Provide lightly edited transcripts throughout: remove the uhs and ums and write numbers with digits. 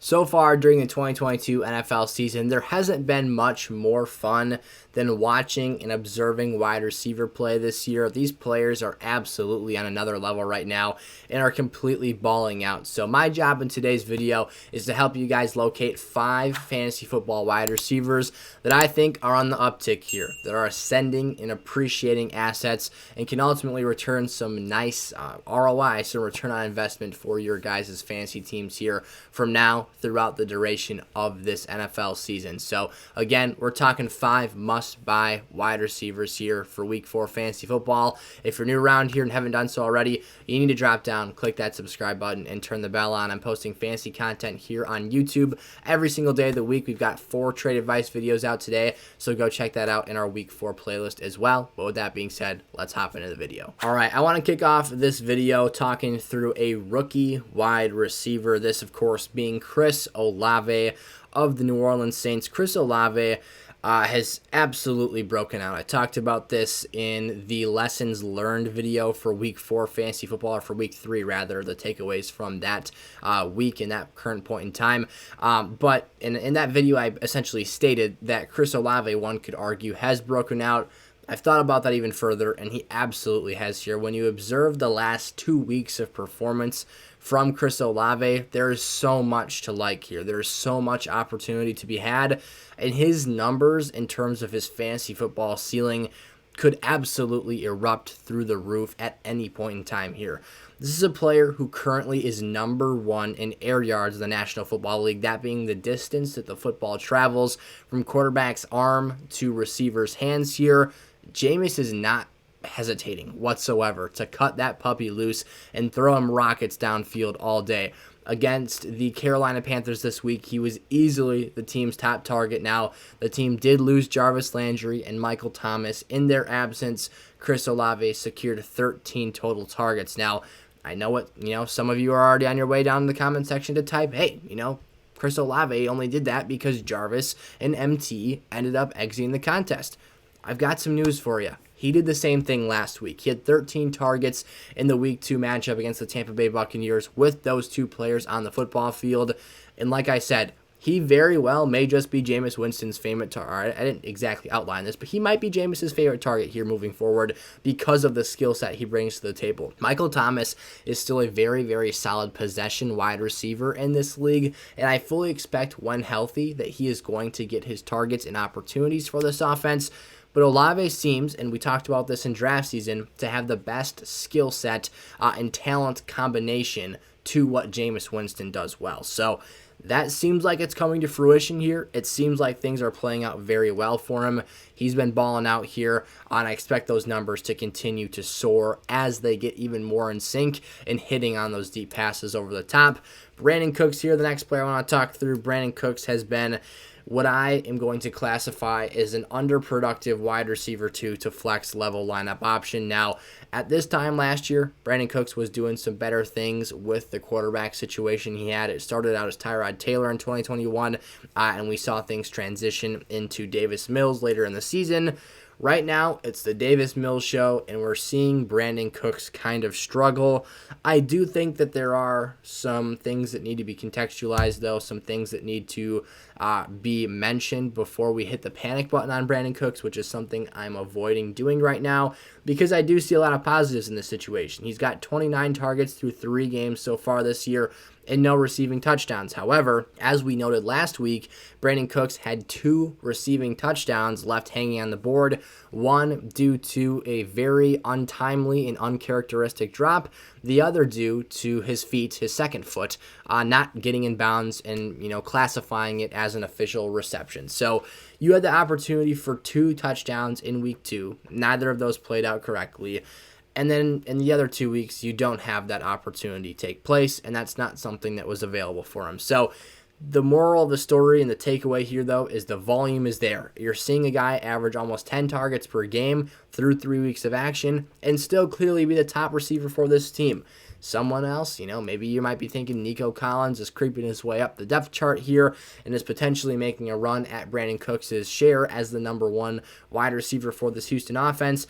So far during the 2022 NFL season, there hasn't been much more fun than watching and observing wide receiver play this year. These players are absolutely on another level right now and are completely balling out. So my job in today's video is to help you guys locate 5 fantasy football wide receivers that I think are on the uptick here, that are ascending and appreciating assets and can ultimately return some nice ROI, some return on investment for your guys' fantasy teams here from now throughout the duration of this NFL season. So again, we're talking 5 must-buy wide receivers here for Week 4 fantasy football. If you're new around here and haven't done so already, you need to drop down, click that subscribe button, and turn the bell on. I'm posting fantasy content here on YouTube every single day of the week. We've got 4 trade advice videos out today, so go check that out in our Week 4 playlist as well. But with that being said, let's hop into the video. All right, I want to kick off this video talking through a rookie wide receiver. This, of course, being Chris Olave of the New Orleans Saints. Chris Olave has absolutely broken out. I talked about this in the lessons learned video for Week 4 fantasy football, or for Week 3 rather, the takeaways from that week in that current point in time. But in that video, I essentially stated that Chris Olave, one could argue, has broken out. I've thought about that even further, and he absolutely has here. When you observe the last 2 weeks of performance from Chris Olave, there is so much to like here. There is so much opportunity to be had, and his numbers in terms of his fantasy football ceiling could absolutely erupt through the roof at any point in time here. This is a player who currently is number 1 in air yards in the National Football League, that being the distance that the football travels from quarterback's arm to receiver's hands here. Jameis is not hesitating whatsoever to cut that puppy loose and throw him rockets downfield all day. Against the Carolina Panthers this week, he was easily the team's top target. Now, the team did lose Jarvis Landry and Michael Thomas. In their absence, Chris Olave secured 13 total targets. Now, I know what, some of you are already on your way down in the comment section to type, hey, Chris Olave only did that because Jarvis and MT ended up exiting the contest. I've got some news for you. He did the same thing last week. He had 13 targets in the Week 2 matchup against the Tampa Bay Buccaneers with those 2 players on the football field. And like I said, he very well may just be Jameis Winston's favorite target. I didn't exactly outline this, but he might be Jameis's favorite target here moving forward because of the skill set he brings to the table. Michael Thomas is still a very, very solid possession wide receiver in this league, and I fully expect when healthy that he is going to get his targets and opportunities for this offense. But Olave seems, and we talked about this in draft season, to have the best skill set and talent combination to what Jameis Winston does well. So that seems like it's coming to fruition here. It seems like things are playing out very well for him. He's been balling out here, and I expect those numbers to continue to soar as they get even more in sync and hitting on those deep passes over the top. Brandin Cooks here, the next player I want to talk through. Brandin Cooks has been what I am going to classify as an underproductive wide receiver 2 to flex level lineup option. Now, at this time last year, Brandin Cooks was doing some better things with the quarterback situation he had. It started out as Tyrod Taylor in 2021, and we saw things transition into Davis Mills later in the season. Right now, it's the Davis Mills show, and we're seeing Brandin Cooks kind of struggle. I do think that there are some things that need to be contextualized, though, some things that need to be mentioned before we hit the panic button on Brandin Cooks, which is something I'm avoiding doing right now because I do see a lot of positives in this situation. He's got 29 targets through 3 games so far this year and no receiving touchdowns. However, as we noted last week, Brandin Cooks had 2 receiving touchdowns left hanging on the board, one due to a very untimely and uncharacteristic drop, the other due to his feet, his second foot, not getting in bounds and, classifying it as an official reception. So you had the opportunity for 2 touchdowns in Week 2. Neither of those played out correctly. And then in the other 2 weeks, you don't have that opportunity take place, and that's not something that was available for him. So the moral of the story and the takeaway here, though, is the volume is there. You're seeing a guy average almost 10 targets per game through 3 weeks of action and still clearly be the top receiver for this team. Someone else, maybe you might be thinking Nico Collins is creeping his way up the depth chart here and is potentially making a run at Brandin Cooks' share as the number 1 wide receiver for this Houston offense.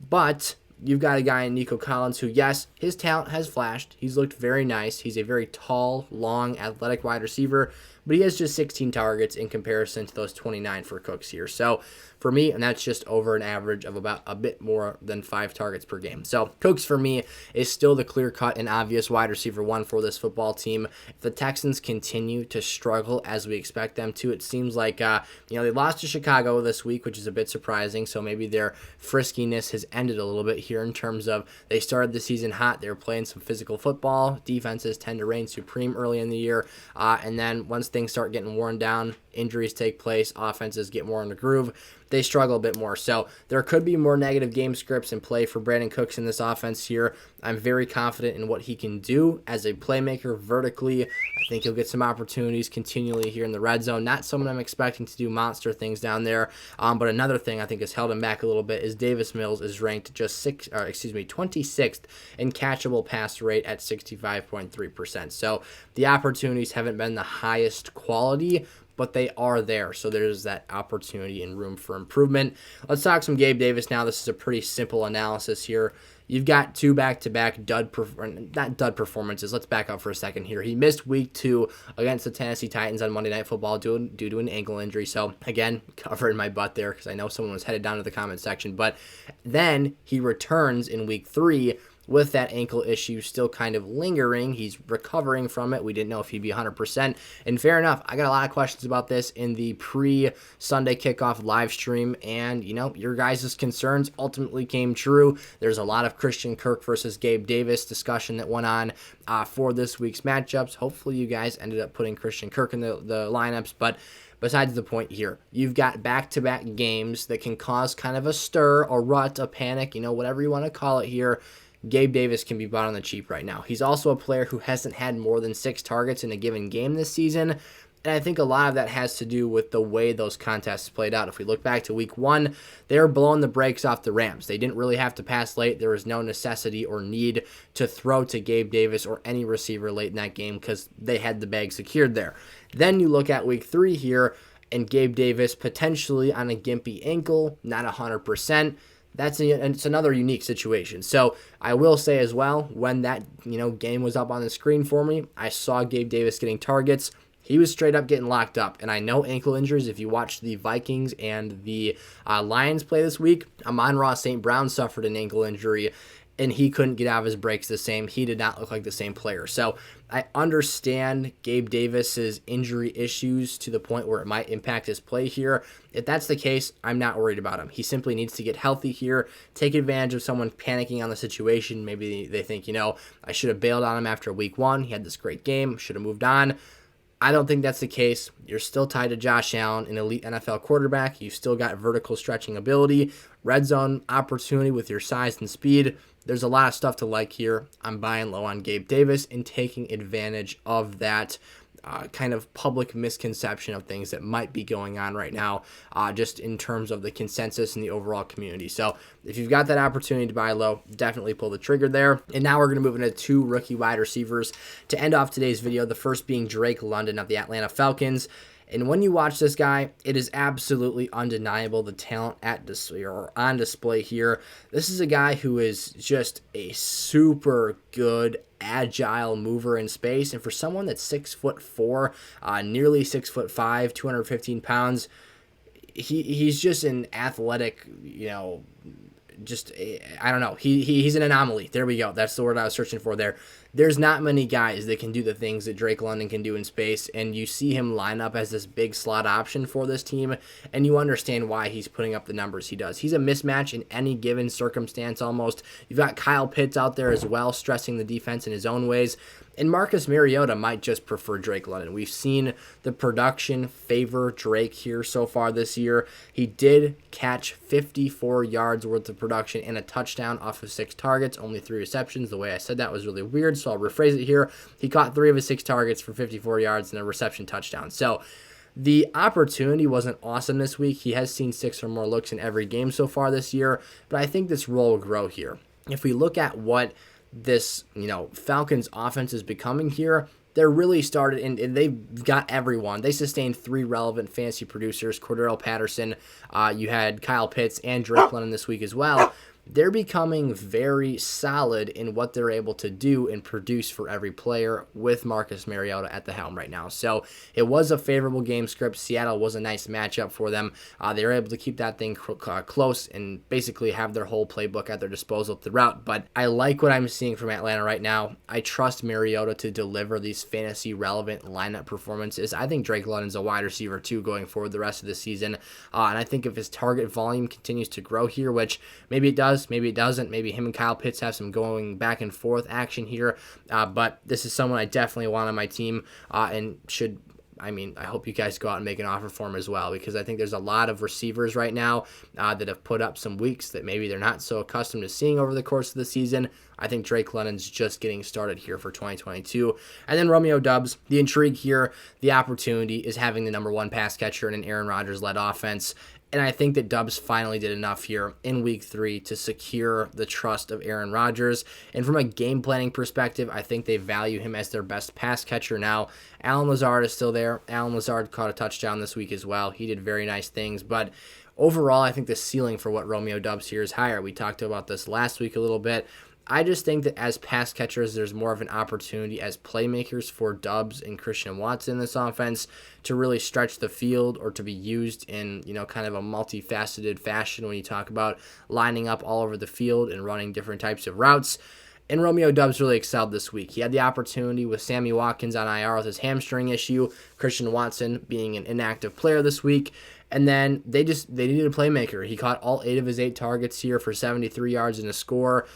But you've got a guy in Nico Collins who, yes, his talent has flashed. He's looked very nice. He's a very tall, long, athletic wide receiver, but he has just 16 targets in comparison to those 29 for Cooks here. So for me, and that's just over an average of about a bit more than 5 targets per game. So Cooks for me is still the clear-cut and obvious wide receiver 1 for this football team. If the Texans continue to struggle as we expect them to, it seems like they lost to Chicago this week, which is a bit surprising. So maybe their friskiness has ended a little bit here in terms of they started the season hot. They were playing some physical football. Defenses tend to reign supreme early in the year, and then once things start getting worn down, injuries take place, offenses get more in the groove, they struggle a bit more. So there could be more negative game scripts in play for Brandin Cooks in this offense here. I'm very confident in what he can do as a playmaker vertically. I think he'll get some opportunities continually here in the red zone. Not someone I'm expecting to do monster things down there, but another thing I think has held him back a little bit is Davis Mills is ranked just 26th in catchable pass rate at 65.3%. So the opportunities haven't been the highest quality, but they are there. So there's that opportunity and room for improvement. Let's talk some Gabe Davis now. This is a pretty simple analysis here. You've got 2 back-to-back not dud performances. Let's back up for a second here. He missed week 2 against the Tennessee Titans on Monday Night Football due to an ankle injury. So, again, covering my butt there because I know someone was headed down to the comment section. But then he returns in week 3 with that ankle issue still kind of lingering. He's recovering from it. We didn't know if he'd be 100%. And fair enough, I got a lot of questions about this in the pre-Sunday kickoff live stream. And, your guys' concerns ultimately came true. There's a lot of Christian Kirk versus Gabe Davis discussion that went on for this week's matchups. Hopefully you guys ended up putting Christian Kirk in the lineups. But besides the point here, you've got back-to-back games that can cause kind of a stir, a rut, a panic, whatever you want to call it here. Gabe Davis can be bought on the cheap right now. He's also a player who hasn't had more than 6 targets in a given game this season, and I think a lot of that has to do with the way those contests played out. If we look back to week 1, they were blowing the brakes off the Rams. They didn't really have to pass late. There was no necessity or need to throw to Gabe Davis or any receiver late in that game because they had the bag secured there. Then you look at week 3 here, and Gabe Davis potentially on a gimpy ankle, not 100%. It's another unique situation. So I will say as well, when that game was up on the screen for me, I saw Gabe Davis getting targets. He was straight up getting locked up. And I know ankle injuries, if you watch the Vikings and the Lions play this week, Amon-Ra St. Brown suffered an ankle injury, and he couldn't get out of his breaks the same. He did not look like the same player. So I understand Gabe Davis's injury issues to the point where it might impact his play here. If that's the case, I'm not worried about him. He simply needs to get healthy here, take advantage of someone panicking on the situation. Maybe they think, I should have bailed on him after week 1. He had this great game, should have moved on. I don't think that's the case. You're still tied to Josh Allen, an elite NFL quarterback. You've still got vertical stretching ability, red zone opportunity with your size and speed. There's a lot of stuff to like here. I'm buying low on Gabe Davis and taking advantage of that kind of public misconception of things that might be going on right now, just in terms of the consensus and the overall community. So if you've got that opportunity to buy low, definitely pull the trigger there. And now we're going to move into 2 rookie wide receivers to end off today's video. The first being Drake London of the Atlanta Falcons. And when you watch this guy, it is absolutely undeniable the talent on display here. This is a guy who is just a super good, agile mover in space. And for someone that's 6'4", nearly 6'5", 215 pounds, he's just an athletic, I don't know. He's an anomaly. There we go. That's the word I was searching for there. There's not many guys that can do the things that Drake London can do in space, and you see him line up as this big slot option for this team, and you understand why he's putting up the numbers he does. He's a mismatch in any given circumstance almost. You've got Kyle Pitts out there as well, stressing the defense in his own ways. And Marcus Mariota might just prefer Drake London. We've seen the production favor Drake here so far this year. He did catch 54 yards worth of production and a touchdown off of 6 targets, only 3 receptions. The way I said that was really weird, so I'll rephrase it here. He caught 3 of his 6 targets for 54 yards and a reception touchdown. So the opportunity wasn't awesome this week. He has seen 6 or more looks in every game so far this year, but I think this role will grow here. If we look at what this, Falcons offense is becoming here, they're really started, and they've got everyone. They sustained 3 relevant fantasy producers, Cordero Patterson, you had Kyle Pitts and Drake London this week as well. they're becoming very solid in what they're able to do and produce for every player with Marcus Mariota at the helm right now. So it was a favorable game script. Seattle was a nice matchup for them. They were able to keep that thing close and basically have their whole playbook at their disposal throughout. But I like what I'm seeing from Atlanta right now. I trust Mariota to deliver these fantasy relevant lineup performances. I think Drake London's a wide receiver too going forward the rest of the season. And I think if his target volume continues to grow here, which maybe it does, maybe it doesn't, maybe him and Kyle Pitts have some going back and forth action here. But this is someone I definitely want on my team and should. I hope you guys go out and make an offer for him as well, because I think there's a lot of receivers right now that have put up some weeks that maybe they're not so accustomed to seeing over the course of the season. I think Drake London's just getting started here for 2022. And then Romeo Doubs, the intrigue here, the opportunity is having the number one pass catcher in an Aaron Rodgers-led offense. And I think that Doubs finally did enough here in week 3 to secure the trust of Aaron Rodgers. And from a game planning perspective, I think they value him as their best pass catcher now. Allen Lazard is still there. Allen Lazard caught a touchdown this week as well. He did very nice things. But overall, I think the ceiling for what Romeo Doubs here is higher. We talked about this last week a little bit. I just think that as pass catchers, there's more of an opportunity as playmakers for Doubs and Christian Watson in this offense to really stretch the field or to be used in, kind of a multifaceted fashion when you talk about lining up all over the field and running different types of routes. And Romeo Doubs really excelled this week. He had the opportunity with Sammy Watkins on IR with his hamstring issue, Christian Watson being an inactive player this week. And then they needed a playmaker. He caught all 8 of his 8 targets here for 73 yards and a score.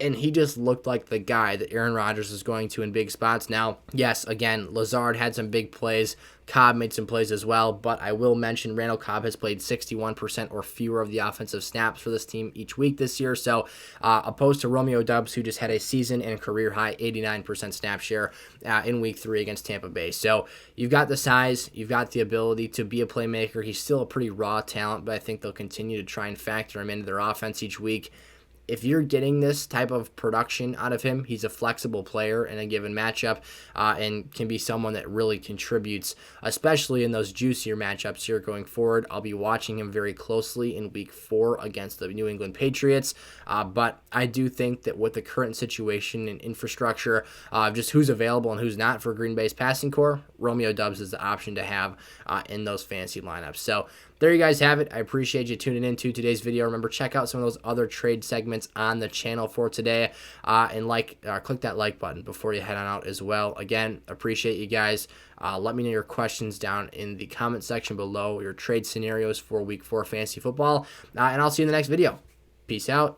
And he just looked like the guy that Aaron Rodgers is going to in big spots. Now, yes, again, Lazard had some big plays. Cobb made some plays as well, but I will mention Randall Cobb has played 61% or fewer of the offensive snaps for this team each week this year. So opposed to Romeo Doubs, who just had a season and career high 89% snap share in week 3 against Tampa Bay. So you've got the size, you've got the ability to be a playmaker. He's still a pretty raw talent, but I think they'll continue to try and factor him into their offense each week. If you're getting this type of production out of him, he's a flexible player in a given matchup and can be someone that really contributes, especially in those juicier matchups here going forward. I'll be watching him very closely in week 4 against the New England Patriots, but I do think that with the current situation and infrastructure, just who's available and who's not for Green Bay's passing core, Romeo Doubs is the option to have in those fantasy lineups. So there you guys have it. I appreciate you tuning into today's video. Remember, check out some of those other trade segments on the channel for today, and click that like button before you head on out as well. Again, appreciate you guys. Let me know your questions down in the comment section below, your trade scenarios for week 4 fantasy football, and I'll see you in the next video. Peace out.